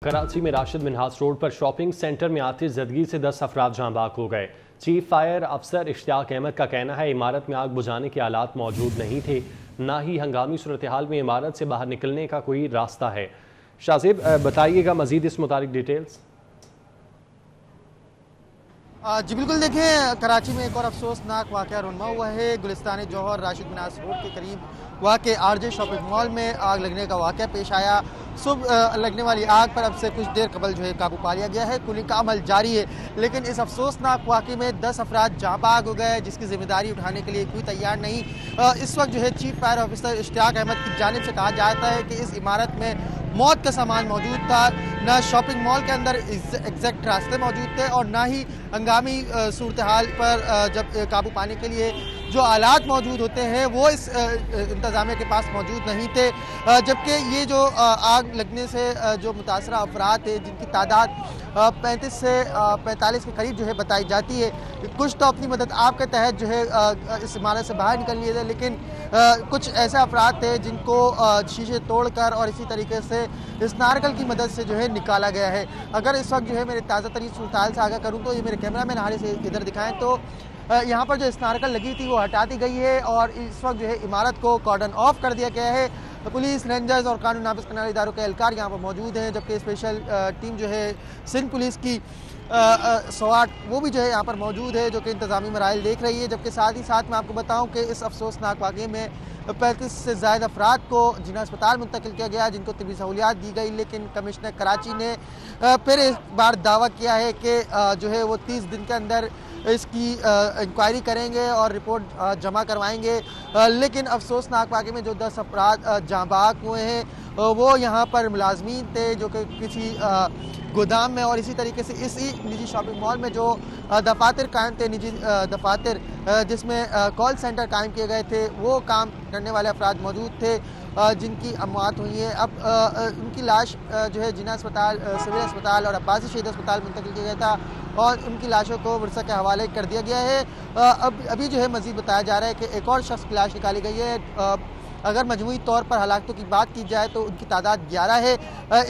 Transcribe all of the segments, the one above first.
कराची में राशिद मिन्हास रोड पर shopping centre में आतिश ज़दगी से 10 अफराद जाँ बाक हो गए। चीफ फायर अफसर इश्तियाक अहमद का कहना है इमारत में आग बुझाने के आलात मौजूद नहीं थे, ना ही हंगामी सूरत हाल में इमारत से बाहर निकलने का कोई रास्ता है। शाहजेब बताइएगा मजीद इस मुताबिक डिटेल्स। जी बिल्कुल, देखें कराची में एक और अफसोसनाक वाक़या रुन्मा हुआ है। गुलिस्तान जौहर राशिद मिन्हास रोड के करीब वाक़ आरजे शॉपिंग मॉल में आग लगने का वाक़या पेश आया। सुबह लगने वाली आग पर अब से कुछ देर कबल जो है काबू पा लिया गया है। कुलिंग का अमल जारी है, लेकिन इस अफसोसनाक वाक़े में 10 अफराद जाँ बाग हो गए, जिसकी जिम्मेदारी उठाने के लिए कोई तैयार नहीं। इस वक्त जो है chief fire officer Ishtiaq Ahmed की जानिब से कहा जाता है कि इस इमारत में मौत का सामान मौजूद था। न शॉपिंग मॉल के अंदर एग्जैक्ट रास्ते मौजूद थे और ना ही हंगामी सूरत हाल पर जब काबू पाने के लिए जो आलात मौजूद होते हैं वो इस इंतज़ामिया के पास मौजूद नहीं थे। जबकि ये जो आग लगने से जो मुतासरा अफराद थे, जिनकी तादाद 35 से 45 के करीब जो है बताई जाती है, कुछ तो अपनी मदद आपके तहत जो है इस इमारत से बाहर निकल लिए थे, लेकिन कुछ ऐसे अफराद थे जिनको शीशे तोड़कर और इसी तरीके से इस नारकल की मदद से जो है निकाला गया है। अगर इस वक्त जो है मेरे ताज़ा तरीन सूरत से आगाह करूँ तो ये मेरे कैमरा मैन हारे से इधर दिखाएं तो यहाँ पर जो स्नारकल लगी थी वो हटा दी गई है और इस वक्त जो है इमारत को कॉर्डन ऑफ कर दिया गया है। पुलिस, रेंजर्स और कानून नाफिज करने वाले इदारों के एहलकार यहाँ पर मौजूद हैं, जबकि स्पेशल टीम जो है सिंध पुलिस की SWAT वो भी जो है यहाँ पर मौजूद है, जो कि इंतजामी मराइल देख रही है। जबकि साथ ही साथ मैं आपको बताऊँ कि इस अफसोसनाक वाक़े में 35 से ज़ायद अफराद को जिन्हें अस्पताल मुंतकिल किया गया, जिनको तिबी सहूलियात दी गई, लेकिन कमिश्नर कराची ने फिर एक बार दावा किया है कि जो है वो 30 दिन के अंदर इसकी इंक्वायरी करेंगे और रिपोर्ट जमा करवाएंगे। लेकिन अफसोसनाक वाक़े में जो 10 अफराद जाँ बाग हुए हैं वो यहाँ पर मुलाजमीन थे, जो कि किसी गोदाम में और इसी तरीके से इसी निजी शॉपिंग मॉल में जो दफातर कायम थे, निजी दफातर जिसमें कॉल सेंटर कायम किए गए थे, वो काम करने वाले अफराद मौजूद थे, जिनकी अमवात हुई है। अब उनकी लाश जो है जिना अस्पताल, सिविल अस्पताल और अब्बासी शहीद अस्पताल मुंतकिल किया गया था और उनकी लाशों को वर्षा के हवाले कर दिया गया है। अब अभी जो है मज़ीद बताया जा रहा है कि एक और शख्स की लाश निकाली गई है। अगर मजमूई तौर पर हलाकतों की बात की जाए तो उनकी तादाद 11 है।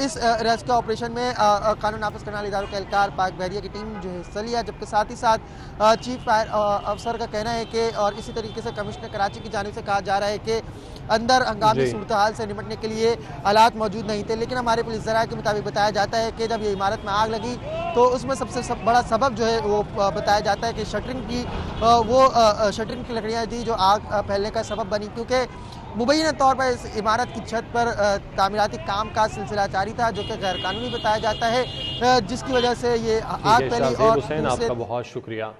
इस रेस्क्यू ऑपरेशन में कानून नाफिज करने वाले इदारों के एहलकार पाक बहरिया की टीम जो है हिस्सा लिया, जबकि साथ ही साथ चीफ फायर अफसर का कहना है कि और इसी तरीके से कमिश्नर कराची की जानिब से कहा जा रहा है कि अंदर हंगामी सूरत हाल से निपटने के लिए आलात मौजूद नहीं थे। लेकिन हमारे पुलिस ज़राए के मुताबिक बताया जाता है कि जब ये इमारत में आग लगी तो उसमें सबसे बड़ा सबब जो है वो बताया जाता है कि शटरिंग की लकड़ियाँ थी जो आग फैलने का सबब बनी, क्योंकि मुबैना तौर पर इस इमारत की छत पर तामीराती काम का सिलसिला जारी था, जो कि गैर कानूनी बताया जाता है, जिसकी वजह से ये आग फैली। और आपका बहुत शुक्रिया।